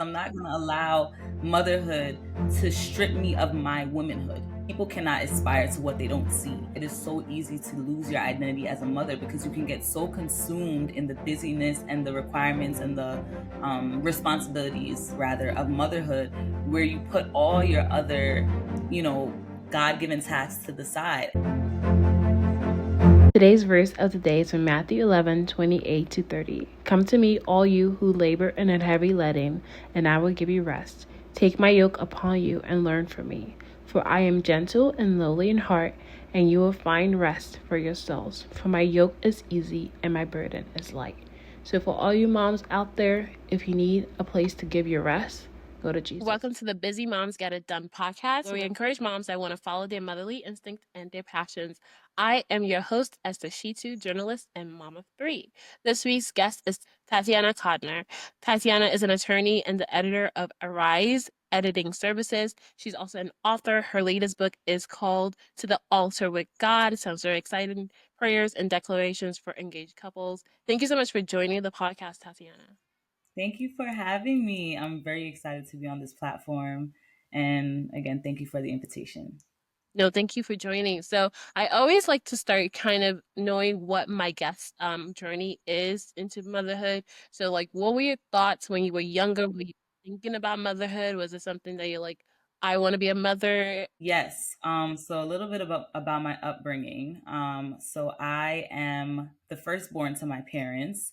I'm not going to allow motherhood to strip me of my womanhood. People cannot aspire to what they don't see. It is so easy to lose your identity as a mother because you can get so consumed in the busyness and the requirements and the responsibilities, rather, of motherhood, where you put all your other, God-given tasks to the side. Today's verse of the day is from Matthew 11:28-30. Come to me, all you who labor and are heavy laden, and I will give you rest. Take my yoke upon you and learn from me, for I am gentle and lowly in heart, and you will find rest for your souls. For my yoke is easy and my burden is light. So for all you moms out there, if you need a place to give your rest, go to Jesus. Welcome to the Busy Moms Get It Done podcast, where we encourage moms that want to follow their motherly instinct and their passions. I am your host, Esther Shittu, journalist and mom of three. This week's guest is Tatiana Codner. Tatiana is an attorney and the editor of Arise Editing Services. She's also an author. Her latest book is called To the Altar with God. It sounds very exciting. Prayers and declarations for engaged couples. Thank you so much for joining the podcast, Tatiana. Thank you for having me. I'm very excited to be on this platform. And again, thank you for the invitation. No, thank you for joining. So I always like to start kind of knowing what my guest journey is into motherhood. So like what were your thoughts when you were younger? Were you thinking about motherhood? Was it something that you're like, I want to be a mother? Yes. So a little bit about my upbringing. So I am the firstborn to my parents.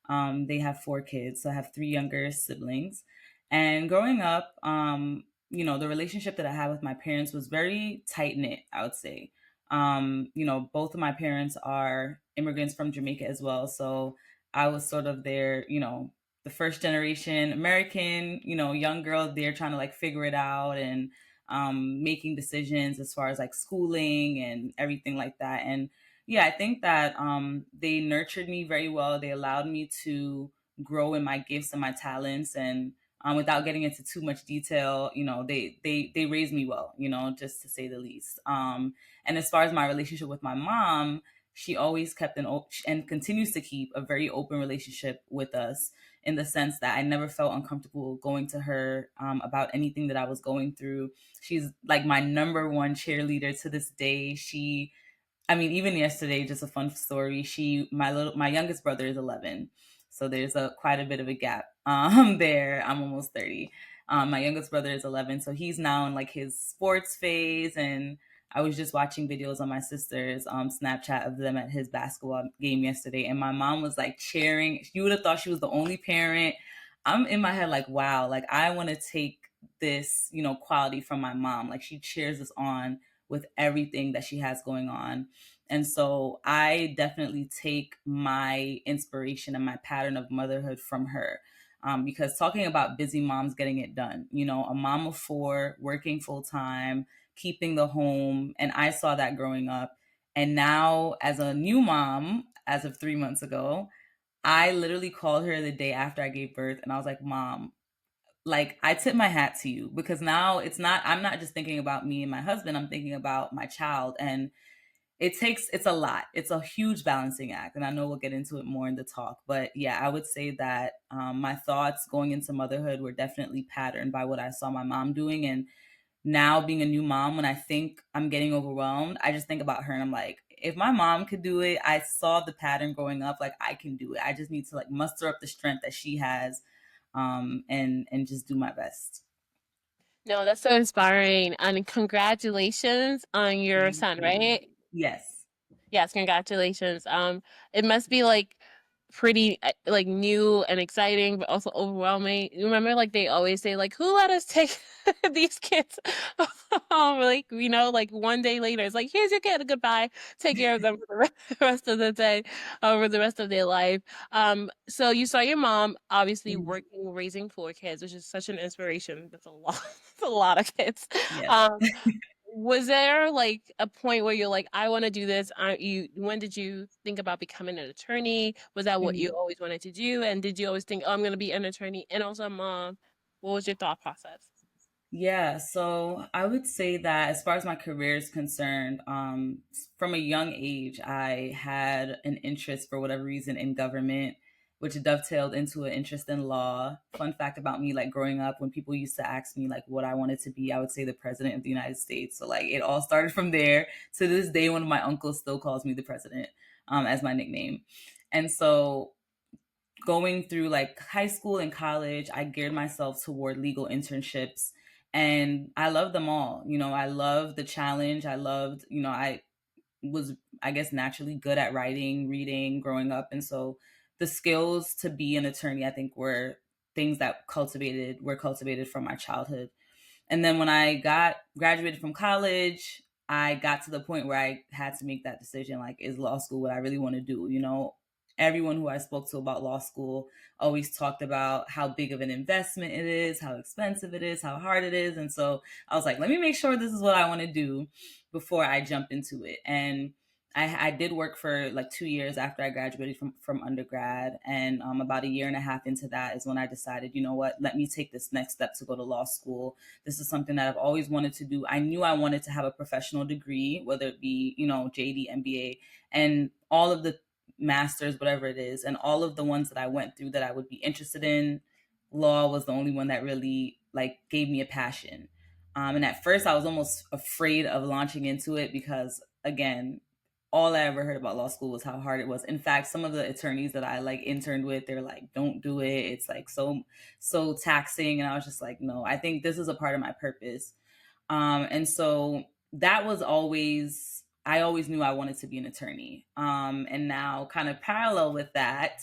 They have 4 kids, so I have 3 younger siblings. And growing up, the relationship that I had with my parents was very tight knit, I would say. Both of my parents are immigrants from Jamaica as well. So I was sort of their, the first generation American, young girl there trying to like figure it out and making decisions as far as like schooling and everything like that. And yeah, I think that they nurtured me very well. They allowed me to grow in my gifts and my talents. And without getting into too much detail, they raised me well, just to say the least. And as far as my relationship with my mom, she always kept and continues to keep a very open relationship with us, in the sense that I never felt uncomfortable going to her about anything that I was going through. She's like my number one cheerleader to this day. Even yesterday, just a fun story. My youngest brother is 11, so there's quite a bit of a gap there. I'm almost 30. My youngest brother is 11, so he's now in like his sports phase, and I was just watching videos on my sister's Snapchat of them at his basketball game yesterday, and my mom was like cheering. You would have thought she was the only parent. I'm in my head like, wow, like I want to take this, quality from my mom. Like she cheers us on with everything that she has going on. And so I definitely take my inspiration and my pattern of motherhood from her. Because talking about busy moms getting it done, a mom of 4, working full time, keeping the home. And I saw that growing up. And now, as a new mom, as of 3 months ago, I literally called her the day after I gave birth and I was like, Mom, like I tip my hat to you, because now I'm not just thinking about me and my husband, I'm thinking about my child. And it's a lot. It's a huge balancing act. And I know we'll get into it more in the talk. But yeah, I would say that my thoughts going into motherhood were definitely patterned by what I saw my mom doing. And now being a new mom, when I think I'm getting overwhelmed, I just think about her and I'm like, if my mom could do it, I saw the pattern growing up, like I can do it. I just need to like muster up the strength that she has, and just do my best. No, that's so inspiring. And congratulations on your Thank son, you. right? Yes. Yes, congratulations. It must be like pretty like new and exciting, but also overwhelming. You remember, like they always say, like, who let us take these kids home? Like, like one day later, it's like, here's your kid, goodbye. Take care of them for the rest of the day, for the rest of their life. So you saw your mom obviously Mhm. working, raising 4 kids, which is such an inspiration. That's a lot, that's a lot of kids. Yes. Um, was there like a point where you're like, I want to do this? When did you think about becoming an attorney? Was that what you Mhm. always wanted to do? And did you always think, oh, I'm going to be an attorney and also a mom? What was your thought process? Yeah, so I would say that as far as my career is concerned, from a young age, I had an interest for whatever reason in government, which dovetailed into an interest in law. Fun fact about me, like growing up, when people used to ask me like what I wanted to be, I would say the president of the United States. So like it all started from there. To this day, one of my uncles still calls me the president, as my nickname. And so going through like high school and college, I geared myself toward legal internships, and I loved them all. I loved the challenge. I loved, I was, I guess, naturally good at writing, reading growing up. And so the skills to be an attorney, I think, were things that were cultivated from my childhood. And then when I got graduated from college, I got to the point where I had to make that decision, like, is law school what I really want to do? Everyone who I spoke to about law school always talked about how big of an investment it is, how expensive it is, how hard it is. And so I was like, let me make sure this is what I want to do before I jump into it. And I did work for like 2 years after I graduated from undergrad. And about a year and a half into that is when I decided, you know what, let me take this next step to go to law school. This is something that I've always wanted to do. I knew I wanted to have a professional degree, whether it be, JD, MBA, and all of the masters, whatever it is, and all of the ones that I went through that I would be interested in. Law was the only one that really like gave me a passion. And at first I was almost afraid of launching into it because, again, all I ever heard about law school was how hard it was. In fact, some of the attorneys that I like interned with, they're like, don't do it. It's like so taxing. And I was just like, no, I think this is a part of my purpose. And so that was always, I always knew I wanted to be an attorney. And now, kind of parallel with that,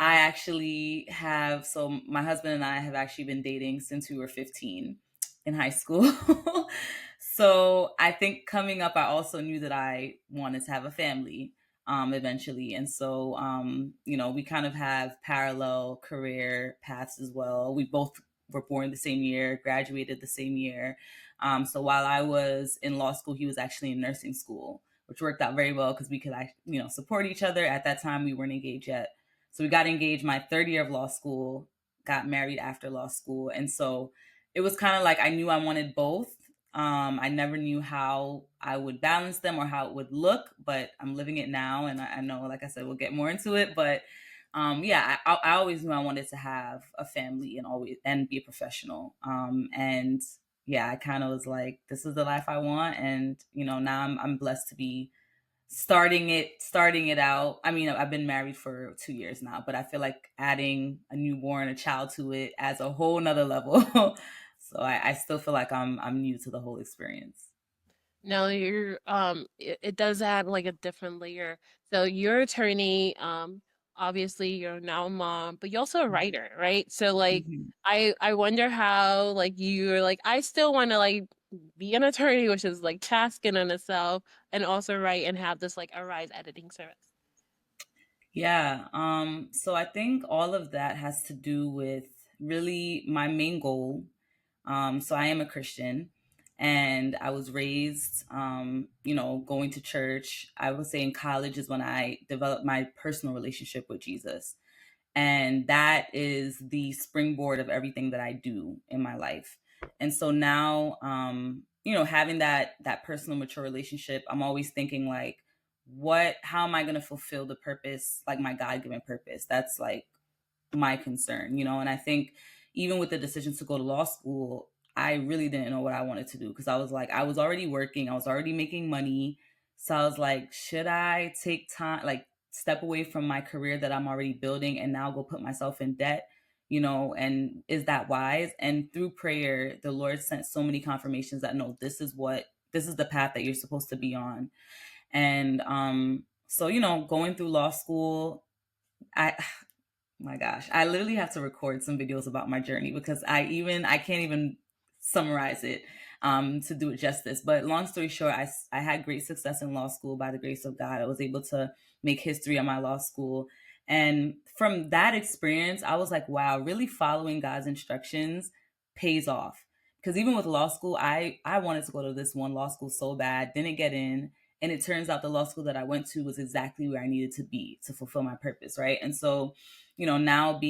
I actually have, so my husband and I have actually been dating since we were 15 in high school. So I think coming up, I also knew that I wanted to have a family eventually. And so, we kind of have parallel career paths as well. We both were born the same year, graduated the same year. So while I was in law school, he was actually in nursing school, which worked out very well because we could, support each other. At that time, we weren't engaged yet. So we got engaged my third year of law school, got married after law school. And so it was kind of like I knew I wanted both. I never knew how I would balance them or how it would look, but I'm living it now. And I know, like I said, we'll get more into it. But yeah, I always knew I wanted to have a family and be a professional. And yeah, I kind of was like, this is the life I want. And, now I'm blessed to be starting it out. I mean, I've been married for 2 years now, but I feel like adding a child to it adds a whole nother level. So I still feel like I'm new to the whole experience. No, you're it does add like a different layer. So you're attorney, obviously you're now a mom, but you're also a writer, right? So like Mhm. I wonder how like you're like I still want to like be an attorney, which is like tasking in itself, and also write and have this like Arise editing service. Yeah. So I think all of that has to do with really my main goal. So I am a Christian, and I was raised, going to church. I would say in college is when I developed my personal relationship with Jesus. And that is the springboard of everything that I do in my life. And so now, having that personal mature relationship, I'm always thinking like, how am I going to fulfill the purpose, like my God-given purpose? That's like my concern, and I think even with the decision to go to law school, I really didn't know what I wanted to do because I was like, I was already working, I was already making money. So I was like, should I take time, like step away from my career that I'm already building and now go put myself in debt? And is that wise? And through prayer, the Lord sent so many confirmations that no, this is the path that you're supposed to be on. And so, going through law school, I my gosh, I literally have to record some videos about my journey because I can't even summarize it to do it justice. But long story short, I had great success in law school by the grace of God. I was able to make history at my law school. And from that experience, I was like, wow, really following God's instructions pays off. Because even with law school, I wanted to go to this one law school so bad, didn't get in. And it turns out the law school that I went to was exactly where I needed to be to fulfill my purpose, right? And so, now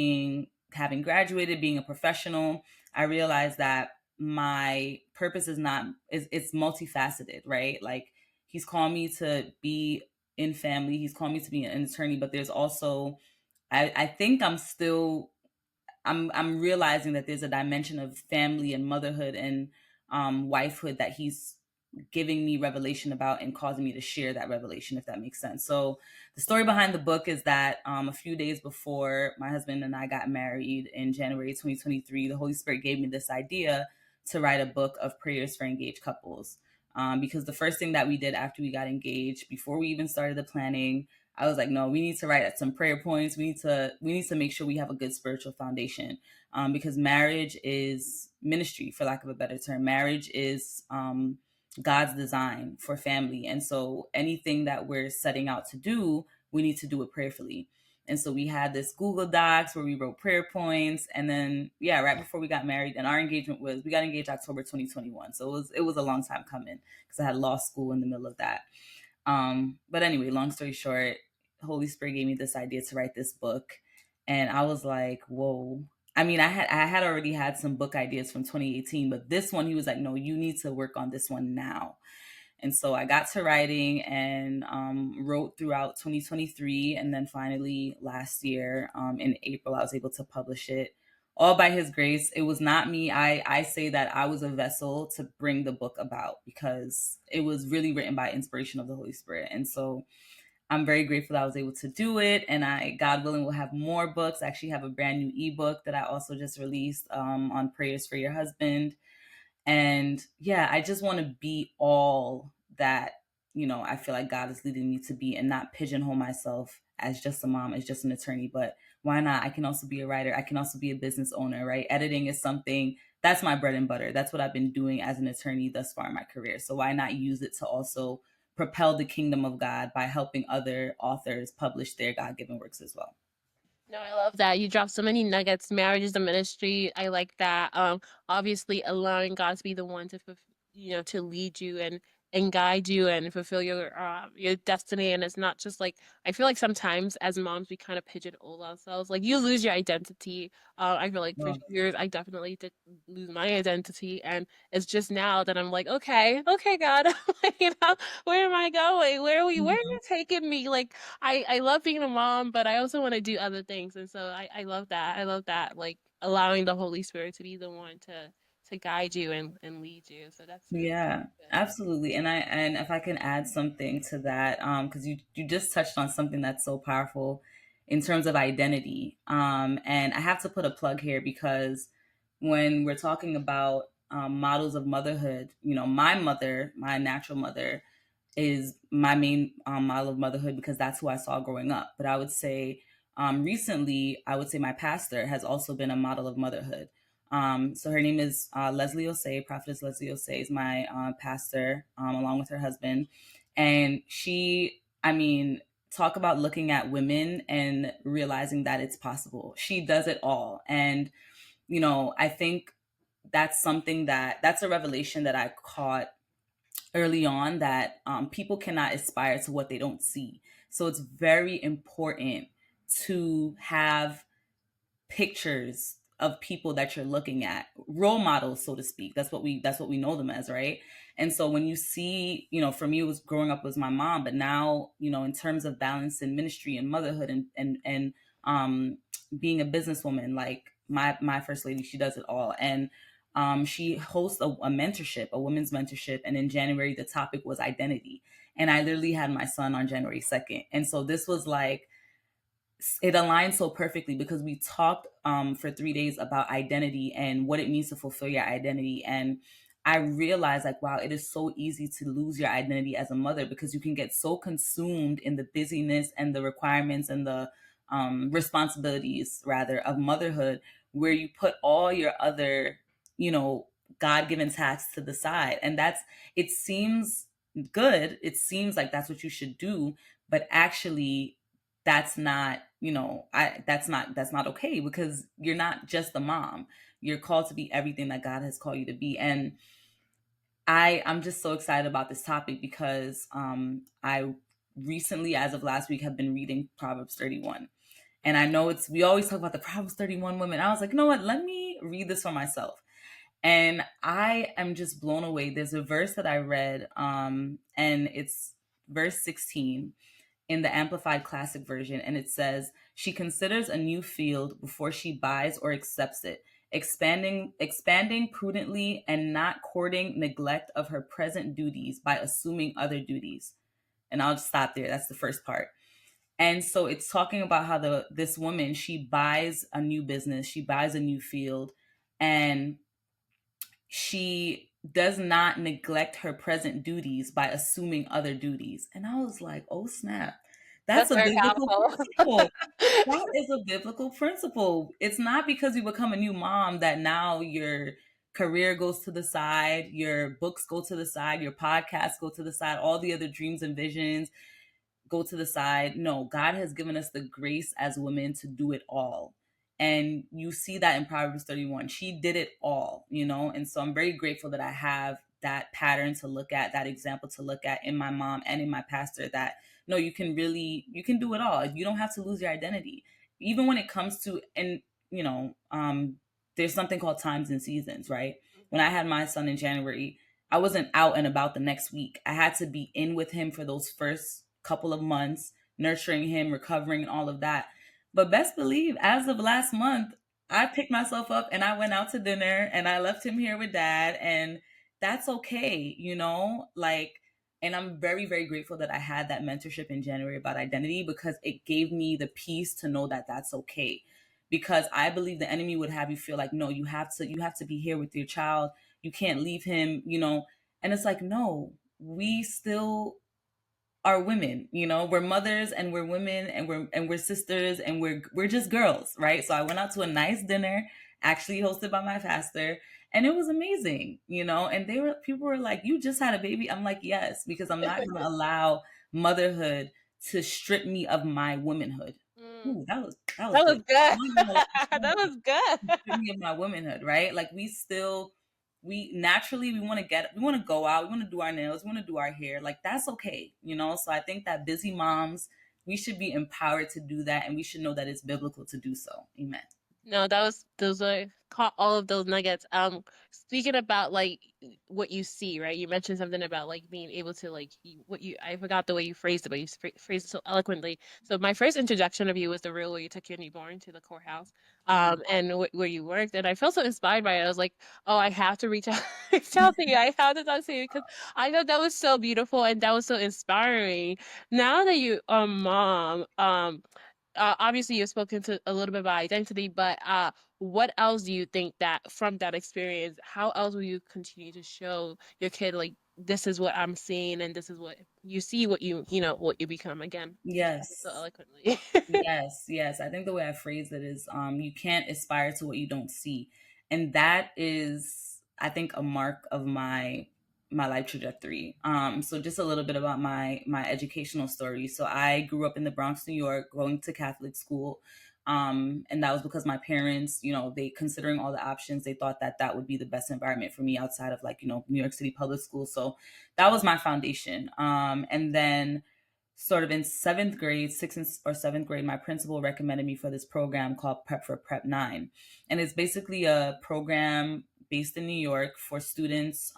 having graduated, being a professional, I realized that my purpose it's multifaceted, right? Like he's called me to be in family, he's called me to be an attorney, but there's also I think I'm realizing that there's a dimension of family and motherhood and wifehood that he's giving me revelation about and causing me to share that revelation, if that makes sense. So the story behind the book is that a few days before my husband and I got married in January 2023, the Holy Spirit gave me this idea to write a book of prayers for engaged couples. Because the first thing that we did after we got engaged, before we even started the planning, I was like, no, we need to write some prayer points. We need to make sure we have a good spiritual foundation, because marriage is ministry, for lack of a better term. Marriage is God's design for family, and so anything that we're setting out to do, we need to do it prayerfully. And so we had this Google Docs where we wrote prayer points, and then yeah, right before we got married, and our engagement was we got engaged October 2021, so it was a long time coming because I had law school in the middle of that. But anyway, long story short, Holy Spirit gave me this idea to write this book. And I was like, whoa. I mean, I had already had some book ideas from 2018, but this one, he was like, no, you need to work on this one now. And so I got to writing and wrote throughout 2023. And then finally last year, in April, I was able to publish it all by his grace. It was not me. I say that I was a vessel to bring the book about because it was really written by inspiration of the Holy Spirit. And so I'm very grateful that I was able to do it. And God willing, will have more books. I actually have a brand new ebook that I also just released on prayers for your husband. And yeah, I just want to be all that, I feel like God is leading me to be, and not pigeonhole myself as just a mom, as just an attorney. But why not? I can also be a writer. I can also be a business owner, right? Editing is something that's my bread and butter. That's what I've been doing as an attorney thus far in my career. So why not use it to also propel the kingdom of God by helping other authors publish their God given works as well? No, I love that. You dropped so many nuggets. Marriage is a ministry. I like that. Obviously allowing God to be the one to to lead you and guide you and fulfill your destiny. And it's not just like I feel like sometimes as moms we kind of pigeonhole ourselves. Like you lose your identity. I feel like for Oh, years I definitely did lose my identity, and it's just now that I'm like, okay, okay, God, where am I going? Where are you mhm. taking me? Like I love being a mom, but I also want to do other things. And so I love that. I love that, like allowing the Holy Spirit to be the one to guide you and lead you. So that's really Yeah, good. absolutely. And if I can add something to that, because you just touched on something that's so powerful in terms of identity. And I have to put a plug here because when we're talking about models of motherhood, my mother, my natural mother, is my main model of motherhood because that's who I saw growing up. But I would say recently, I would say my pastor has also been a model of motherhood. So her name is Leslie Osei. Prophetess Leslie Osei is my pastor, along with her husband. And she, I mean, talk about looking at women and realizing that it's possible. She does it all. And, I think that's a revelation that I caught early on, that people cannot aspire to what they don't see. So it's very important to have pictures of people that you're looking at, role models, so to speak. That's what we know them as, right? And so when you see, for me, it was growing up was my mom, but now, in terms of balance in ministry and motherhood and um being a businesswoman, like my first lady, she does it all. And she hosts a mentorship, a women's mentorship, and in January the topic was identity. And I literally had my son on January 2nd, and so this was like, it aligns so perfectly because we talked for 3 days about identity and what it means to fulfill your identity. And I realized, like, wow, it is so easy to lose your identity as a mother because you can get so consumed in the busyness and the requirements and the responsibilities, rather, of motherhood, where you put all your other, you know, God given tasks to the side. And it seems good. It seems like that's what you should do. But actually, that's not, that's not okay, because you're not just a mom. You're called to be everything that God has called you to be. And I'm just so excited about this topic because I recently, as of last week, have been reading Proverbs 31. And I know we always talk about the Proverbs 31 women. I was like, you know what, let me read this for myself. And I am just blown away. There's a verse that I read, and it's verse 16, in the Amplified Classic version, and it says, "She considers a new field before she buys or accepts it, expanding prudently and not courting neglect of her present duties by assuming other duties." And I'll just stop there. That's the first part. And so it's talking about how the this woman, she buys a new business, she buys a new field, and she does not neglect her present duties by assuming other duties. And I was like, oh snap. That's That's a very biblical powerful. principle. That is a biblical principle. It's not because you become a new mom that now your career goes to the side, your books go to the side, your podcasts go to the side, all the other dreams and visions go to the side. No, God has given us the grace as women to do it all. And you see that in Proverbs 31. She did it all, you know? And so I'm very grateful that I have that pattern to look at, that example to look at in my mom and in my pastor, that no, you can really, you can do it all. You don't have to lose your identity. Even when it comes to, and you know, there's something called times and seasons, right? When I had my son in January, I wasn't out and about the next week. I had to be in with him for those first couple of months, nurturing him, recovering, and all of that. But best believe, as of last month, I picked myself up and I went out to dinner and I left him here with dad. And that's okay, you know? Like, and I'm very, very grateful that I had that mentorship in January about identity, because it gave me the peace to know that that's okay. Because I believe the enemy would have you feel like, no, you have to be here with your child. You can't leave him, you know. And it's like, no, we still are women, you know. We're mothers and we're women and we're sisters and we're just girls, right? So I went out to a nice dinner, actually hosted by my pastor, and it was amazing, you know. And people were like, you just had a baby? I'm like, yes, because I'm not going to allow motherhood to strip me of my womanhood. Mm, Ooh, that was that was good. good. I'm not gonna That was good. strip me of my womanhood, right? Like we naturally, we want to go out, we want to do our nails, we want to do our hair. Like that's okay, you know. So I think that busy moms, we should be empowered to do that, and we should know that it's biblical to do so. Amen. No, that was those are caught all of those nuggets. Speaking about like what you see, right? You mentioned something about like being able to like what you I forgot the way you phrased it, but you phrased it so eloquently. So my first introduction of you was the reel where you took your newborn to the courthouse, Mhm. and where you worked, and I felt so inspired by it. I was like, oh, I have to reach out, reach out to you. I have to talk to you because I thought that was so beautiful and that was so inspiring. Now that you are mom, obviously you've spoken to a little bit about identity, but what else do you think that from that experience, how else will you continue to show your kid like this is what I'm seeing and this is what you see, what you know what you become again? You said it so Yes. eloquently. Yes, yes. I think the way I phrased it is, you can't aspire to what you don't see. And that is, I think, a mark of my life trajectory. So just a little bit about my educational story. So I grew up in the Bronx, New York, going to Catholic school. And that was because my parents, you know, they, considering all the options, they thought that that would be the best environment for me outside of, like, you know, New York City public school. So that was my foundation. And then sort of in seventh grade, or seventh grade, my principal recommended me for this program called Prep for Prep 9. And it's basically a program based in New York for students,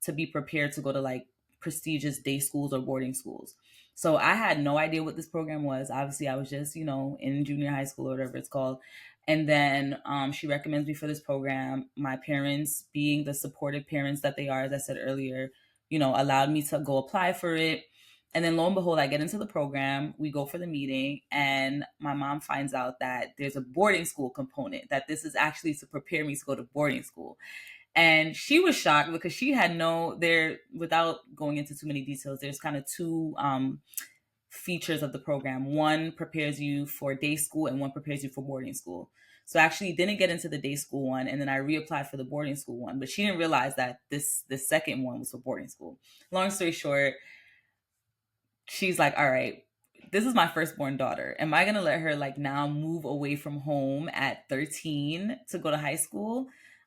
to be prepared to go to like prestigious day schools or boarding schools. So I had no idea what this program was. Obviously, I was just, you know, in junior high school or whatever it's called. And then she recommends me for this program. My parents, being the supportive parents that they are, as I said earlier, you know, allowed me to go apply for it. And then lo and behold, I get into the program, we go for the meeting, and my mom finds out that there's a boarding school component, that this is actually to prepare me to go to boarding school. And she was shocked because she had without going into too many details, there's kind of two features of the program. One prepares you for day school and one prepares you for boarding school. So I actually didn't get into the day school one, and then I reapplied for the boarding school one, but she didn't realize that the second one was for boarding school. Long story short, she's like, all right, this is my firstborn daughter. Am I going to let her like now move away from home at 13 to go to high school?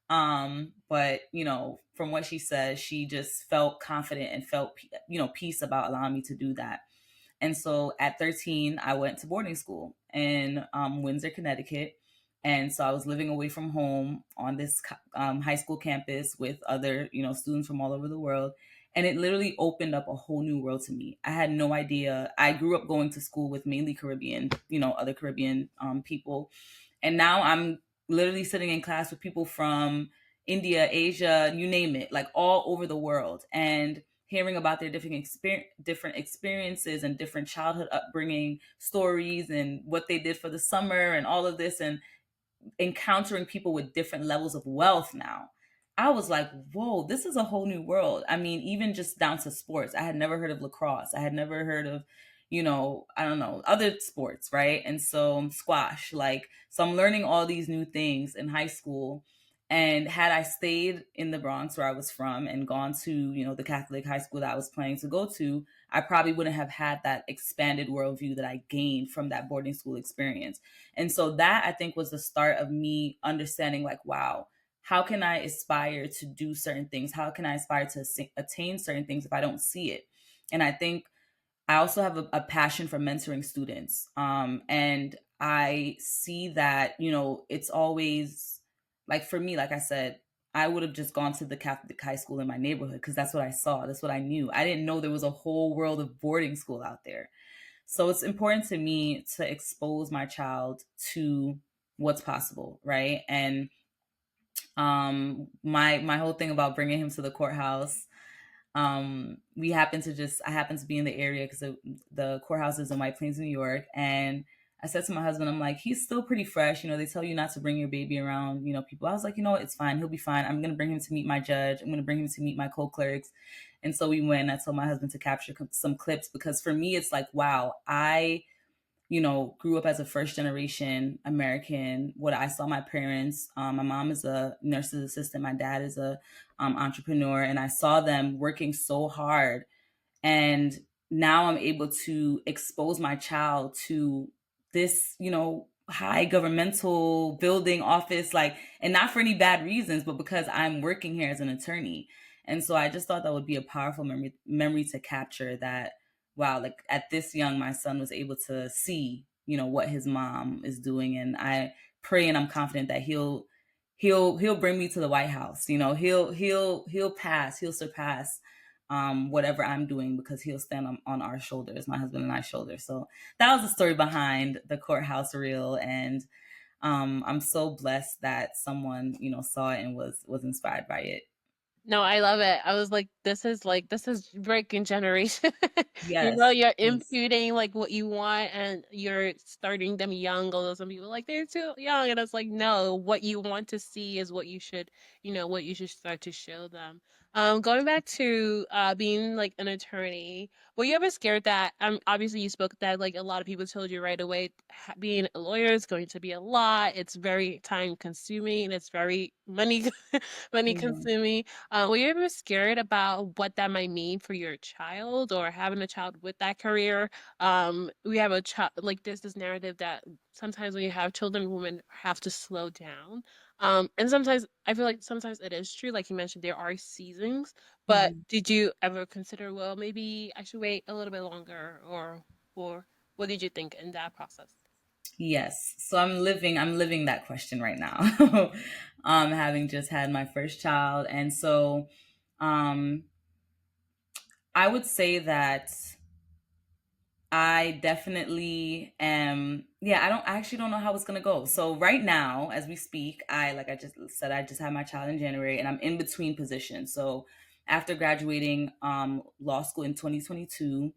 But you know, from what she says, she just felt confident and felt, you know, peace about allowing me to do that. And so at 13, I went to boarding school in Windsor, Connecticut. And so I was living away from home on this high school campus with other, you know, students from all over the world. And it literally opened up a whole new world to me. I had no idea. I grew up going to school with mainly Caribbean, other Caribbean people. And now I'm literally sitting in class with people from India, Asia, you name it, like all over the world, and hearing about their different experiences and different childhood upbringing stories and what they did for the summer and all of this, and encountering people with different levels of wealth now. I was like, whoa, this is a whole new world. I mean, even just down to sports. I had never heard of lacrosse. I had never heard of, I don't know, other sports, right? And so squash, like, so I'm learning all these new things in high school. And had I stayed in the Bronx where I was from and gone to, the Catholic high school that I was planning to go to, I probably wouldn't have had that expanded worldview that I gained from that boarding school experience. And so that, I think, was the start of me understanding, like, wow, how can I aspire to do certain things? How can I aspire to attain certain things if I don't see it? And I think I also have a passion for mentoring students. And I see that, it's always like, for me, like I said, I would have just gone to the Catholic high school in my neighborhood because that's what I saw. That's what I knew. I didn't know there was a whole world of boarding school out there. So it's important to me to expose my child to what's possible, right? And my whole thing about bringing him to the courthouse, I happen to be in the area because the courthouse is in White Plains, New York. And I said to my husband, I'm like, he's still pretty fresh. They tell you not to bring your baby around, people. I was like, it's fine. He'll be fine. I'm going to bring him to meet my judge. I'm going to bring him to meet my co-clerks. And so we went. I told my husband to capture some clips because for me, it's like, wow, I grew up as a first generation American. What I saw my parents, my mom is a nurse's assistant, my dad is a entrepreneur, and I saw them working so hard. And now I'm able to expose my child to this, high governmental building office, like, and not for any bad reasons, but because I'm working here as an attorney. And so I just thought that would be a powerful memory to capture, that, wow, like at this young, my son was able to see, what his mom is doing. And I pray and I'm confident that he'll bring me to the White House. He'll surpass whatever I'm doing, because he'll stand on our shoulders, my husband and I's shoulders. So that was the story behind the courthouse reel. And I'm so blessed that someone, saw it and was inspired by it. No, I love it. I was like, this is breaking generation. Yes. You're Yes. imputing like what you want and you're starting them young. Although some people are like they're too young, and it's like, no, what you want to see is what you should, what you should start to show them. Going back to being like an attorney, were you ever scared that obviously you spoke that like a lot of people told you right away being a lawyer is going to be a lot. It's very time consuming. It's very money money Mhm. consuming. Were you ever scared about what that might mean for your child or having a child with that career? We have a child like there's this narrative that sometimes when you have children, women have to slow down. And sometimes I feel like sometimes it is true, like you mentioned, there are seasons. But Mhm. did you ever consider, well, maybe I should wait a little bit longer, or what did you think in that process? Yes. So I'm living that question right now. Having just had my first child. And so um I would say that I definitely am. Yeah, I actually don't know how it's gonna go. So right now, as we speak, like I just said, I just had my child in January, and I'm in between positions. So after graduating law school in 2022,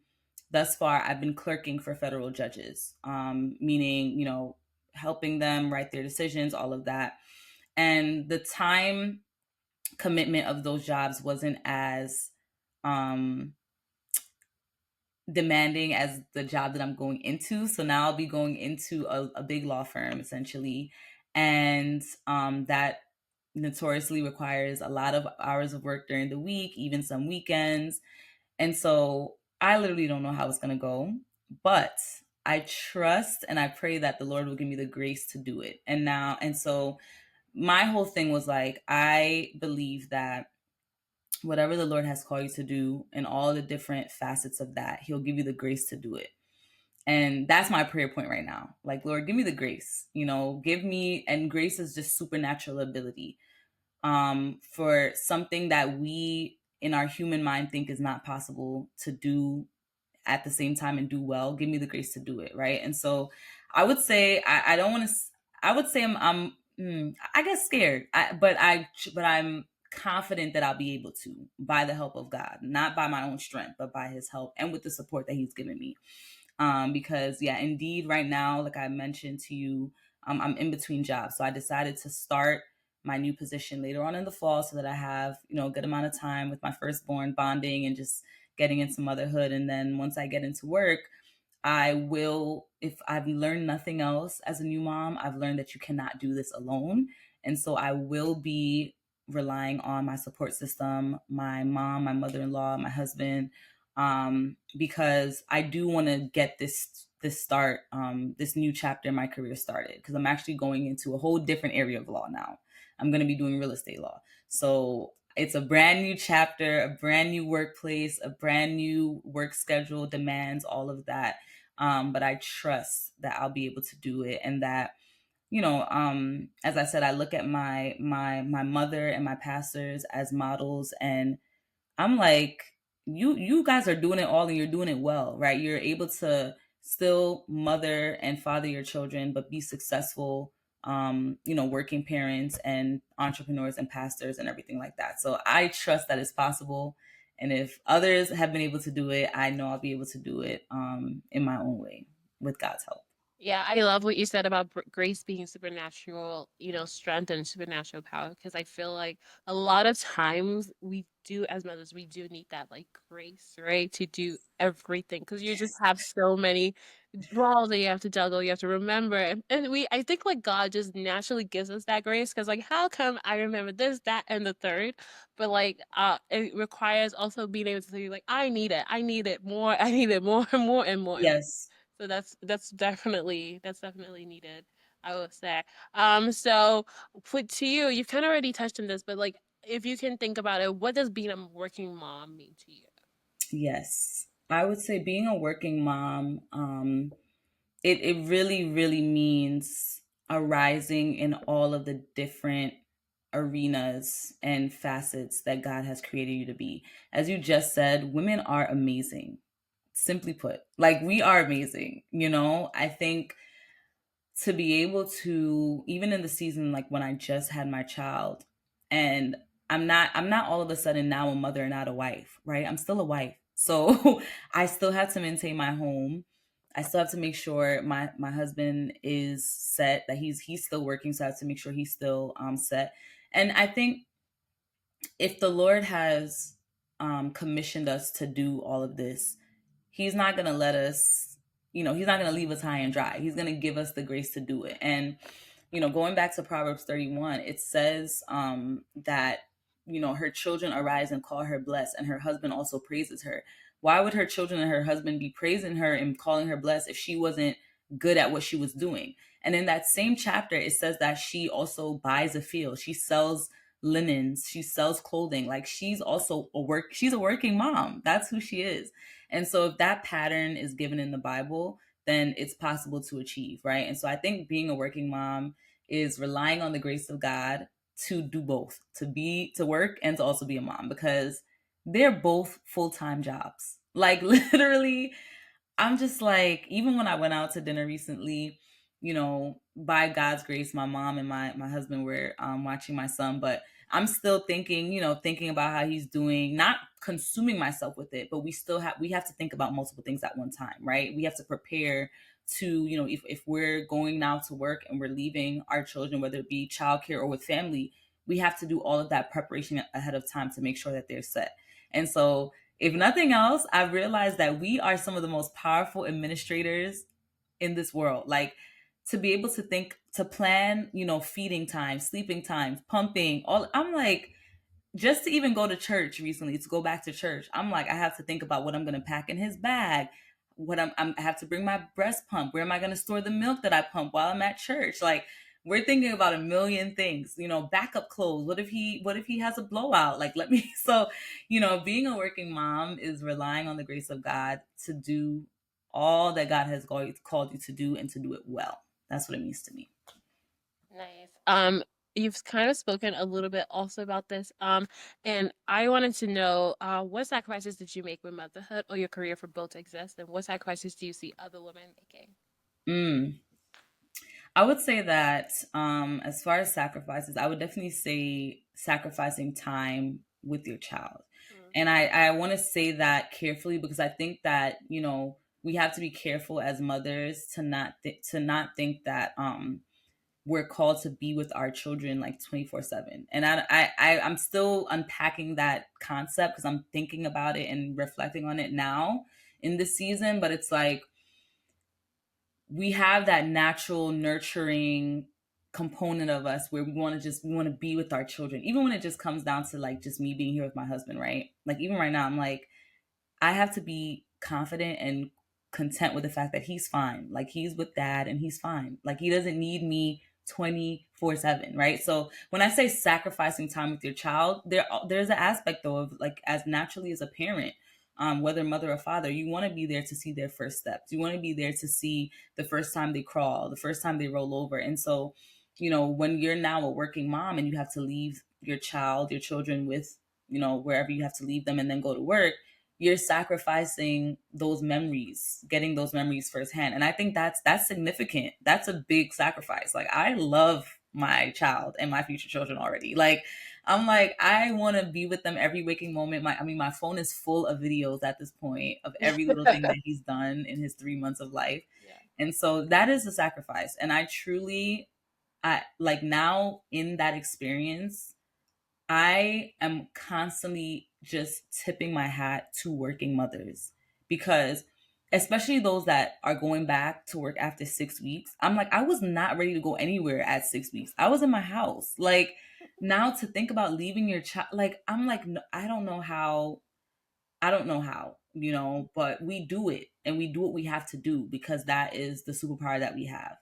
thus far I've been clerking for federal judges, meaning helping them write their decisions, all of that, and the time commitment of those jobs wasn't as um demanding as the job that I'm going into. So now I'll be going into a big law firm essentially. And that notoriously requires a lot of hours of work during the week, even some weekends. And so I literally don't know how it's going to go, but I trust and I pray that the Lord will give me the grace to do it. And so my whole thing was like, I believe that whatever the Lord has called you to do and all the different facets of that, He'll give you the grace to do it. And that's my prayer point right now. Like, Lord, give me the grace, give me, and grace is just supernatural ability for something that we in our human mind think is not possible to do at the same time and do well. Give me the grace to do it, right? And so I would say I don't want to. I would say I guess scared, but I'm confident that I'll be able to by the help of God, not by my own strength, but by His help and with the support that He's given me. Because yeah, indeed, right now, like I mentioned to you, I'm in between jobs, so I decided to start my new position later on in the fall so that I have a good amount of time with my firstborn bonding and just getting into motherhood. And then once I get into work, I will, if I've learned nothing else as a new mom, I've learned that you cannot do this alone. And so I will be relying on my support system, my mom, my mother in law, my husband, because I do want to get this new chapter in my career started, because I'm actually going into a whole different area of law now. I'm going to be doing real estate law. So it's a brand new chapter, a brand new workplace, a brand new work schedule, demands, all of that. But I trust that I'll be able to do it, and that as I said, I look at my mother and my pastors as models, and I'm like, you guys are doing it all and you're doing it well, right? You're able to still mother and father your children, but be successful, working parents and entrepreneurs and pastors and everything like that. So I trust that it's possible. And if others have been able to do it, I know I'll be able to do it in my own way with God's help. Yeah, I love what you said about grace being supernatural, strength and supernatural power, because I feel like a lot of times we do, as mothers, we do need that like grace, right? To do everything, because you just have so many balls that you have to juggle, you have to remember. And I think like God just naturally gives us that grace, because like, how come I remember this, that, and the third? But like, it requires also being able to say, like, I need it more, I need it more and more and more and more. Yes. So that's definitely needed, I would say. So put to you, you've kind of already touched on this, but like if you can think about it, what does being a working mom mean to you? Yes. I would say being a working mom, it really, really means arising in all of the different arenas and facets that God has created you to be. As you just said, women are amazing. Simply put, like, we are amazing. I think to be able to, even in the season like when I just had my child, and I'm not all of a sudden now a mother, not a wife, right? I'm still a wife. So I still have to maintain my home. I still have to make sure my husband is set, that he's still working, so I have to make sure he's still set. And I think if the Lord has commissioned us to do all of this, He's not going to let us, He's not going to leave us high and dry. He's going to give us the grace to do it. And, going back to Proverbs 31, it says that, her children arise and call her blessed, and her husband also praises her. Why would her children and her husband be praising her and calling her blessed if she wasn't good at what she was doing? And in that same chapter, it says that she also buys a field. She sells linens, she sells clothing. Like, she's a working mom. That's who she is. And so if that pattern is given in the Bible, then it's possible to achieve, right? And so I think being a working mom is relying on the grace of God to do both, to work and to also be a mom, because they're both full-time jobs. Like, literally, I'm just like, even when I went out to dinner recently, by God's grace, my mom and my husband were watching my son, but I'm still thinking, thinking about how he's doing, not consuming myself with it, but we have to think about multiple things at one time, right? We have to prepare to, if we're going now to work and we're leaving our children, whether it be childcare or with family, we have to do all of that preparation ahead of time to make sure that they're set. And so if nothing else, I've realized that we are some of the most powerful administrators in this world. Like, to be able to think, to plan, feeding times, sleeping times, pumping, all. I'm like, just to even go to church recently, to go back to church, I'm like, I have to think about what I'm going to pack in his bag. I have to bring my breast pump. Where am I going to store the milk that I pump while I'm at church? Like, we're thinking about a million things, backup clothes. What if he has a blowout? Like, let me, so, being a working mom is relying on the grace of God to do all that God has called you to do, and to do it well. That's what it means to me. Nice. you've kind of spoken a little bit also about this. And I wanted to know, what sacrifices did you make with motherhood or your career for both to exist, and what sacrifices do you see other women making? Mm. I would say that as far as sacrifices, I would definitely say sacrificing time with your child. Mm. And I want to say that carefully because I think that, we have to be careful as mothers to not think that we're called to be with our children like 24/7. And I'm still unpacking that concept because I'm thinking about it and reflecting on it now in this season, but it's like we have that natural nurturing component of us where we want to be with our children, even when it just comes down to like just me being here with my husband, right? Like even right now I'm like, I have to be confident and content with the fact that he's fine. Like he's with dad and he's fine. Like he doesn't need me 24/7, right? So when I say sacrificing time with your child, there's an aspect though of like as naturally as a parent, whether mother or father, you want to be there to see their first steps. You want to be there to see the first time they crawl, the first time they roll over. And so, when you're now a working mom and you have to leave your children with, wherever you have to leave them and then go to work, you're sacrificing those memories, getting those memories firsthand. And I think that's significant. That's a big sacrifice. Like I love my child and my future children already. Like I'm like, I want to be with them every waking moment. My phone is full of videos at this point of every little thing that he's done in his 3 months of life. Yeah. And so that is a sacrifice. And I truly, I like now in that experience, I am constantly just tipping my hat to working mothers because, especially those that are going back to work after 6 weeks, I'm like, I was not ready to go anywhere at 6 weeks. I was in my house. Like, now to think about leaving your child, like, I'm like, no, I don't know how, but we do it and we do what we have to do because that is the superpower that we have.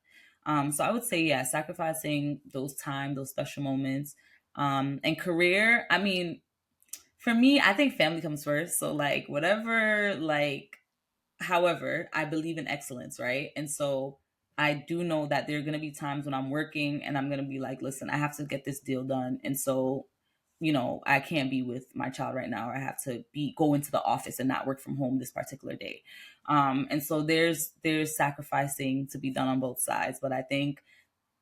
So I would say, yeah, sacrificing those time, those special moments, and career. I mean, for me, I think family comes first. So like whatever, like however, I believe in excellence, right? And so I do know that there are going to be times when I'm working and I'm going to be like, listen, I have to get this deal done. And so, I can't be with my child right now, or I have to go into the office and not work from home this particular day. And so there's sacrificing to be done on both sides. But I think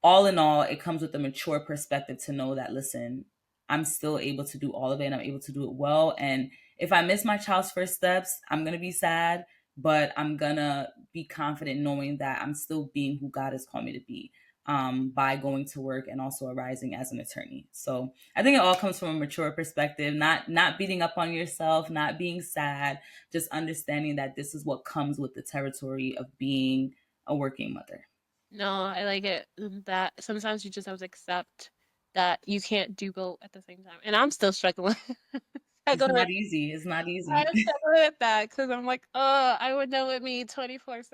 all in all, it comes with a mature perspective to know that, listen, I'm still able to do all of it and I'm able to do it well. And if I miss my child's first steps, I'm going to be sad, but I'm going to be confident knowing that I'm still being who God has called me to be, by going to work and also arising as an attorney. So I think it all comes from a mature perspective, not beating up on yourself, not being sad, just understanding that this is what comes with the territory of being a working mother. No, I like it that sometimes you just have to accept that you can't do both at the same time. And I'm still struggling. It's struggling with, not easy. It's not easy. I'm struggling with that because I'm like, oh, I would know with me 24/7.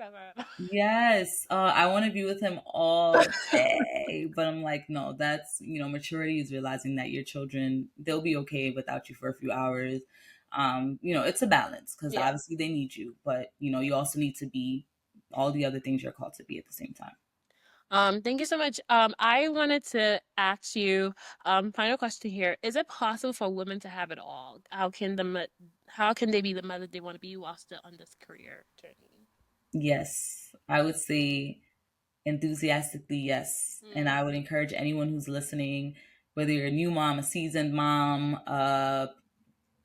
Yes, I want to be with him all day, but I'm like, no, that's, maturity is realizing that your children, they'll be okay without you for a few hours. It's a balance because Yeah. obviously they need you, but, you also need to be all the other things you're called to be at the same time. Thank you so much. I wanted to ask you, final question here. Is it possible for women to have it all? How can they be the mother they want to be while still on this career journey? Yes, I would say enthusiastically, yes. And Mm. I would encourage anyone who's listening, whether you're a new mom, a seasoned mom,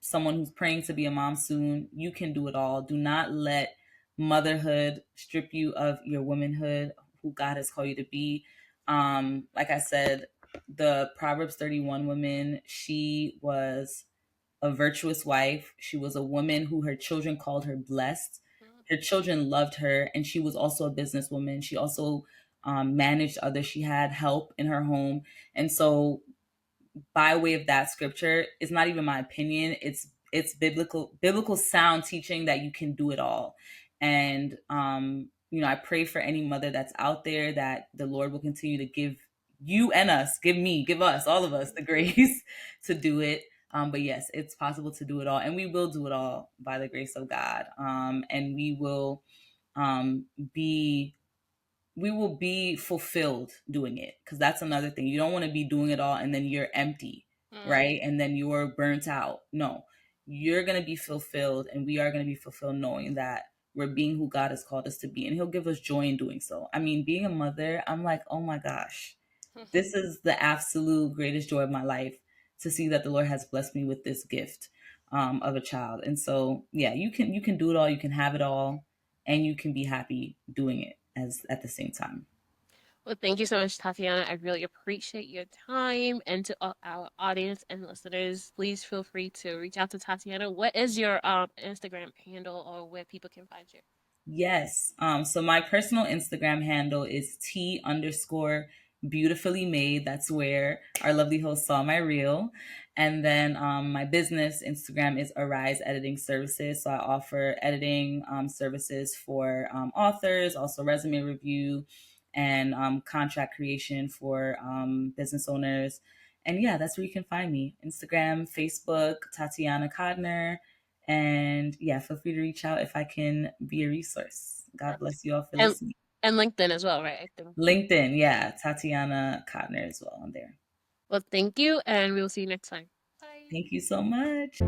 someone who's praying to be a mom soon, you can do it all. Do not let motherhood strip you of your womanhood, who God has called you to be. Like I said, the Proverbs 31 woman, she was a virtuous wife. She was a woman who her children called her blessed. Mm. Her children loved her, and she was also a businesswoman. She also managed others. She had help in her home. And so by way of that scripture, it's not even my opinion, it's biblical sound teaching that you can do it all. And I pray for any mother that's out there that the Lord will continue to give you and us, give us, all of us, the grace to do it. But yes, it's possible to do it all, and we will do it all by the grace of God. And we will be we will be fulfilled doing it, because that's another thing. You don't want to be doing it all and then you're empty, Mm. right? And then you're burnt out. No, you're going to be fulfilled, and we are going to be fulfilled knowing that we're being who God has called us to be, and He'll give us joy in doing so. I mean, being a mother, I'm like, oh my gosh, this is the absolute greatest joy of my life, to see that the Lord has blessed me with this gift of a child. And so, yeah, you can do it all, you can have it all, and you can be happy doing it as at the same time. Well, thank you so much, Tatiana. I really appreciate your time. And to all our audience and listeners, please feel free to reach out to Tatiana. What is your Instagram handle or where people can find you? Yes. So my personal Instagram handle is T underscore beautifully made. That's where our lovely host saw my reel. And then my business Instagram is Arise Editing Services. So I offer editing services for authors, also resume review and contract creation for business owners. And yeah, that's where you can find me. Instagram, Facebook, Tatiana Codner. And yeah, feel free to reach out if I can be a resource. God Perfect. bless you all for And listening. and LinkedIn as well, right? I think. LinkedIn, yeah, Tatiana Codner as well on there. Well, thank you, and we will see you next time. Bye. Thank you so much.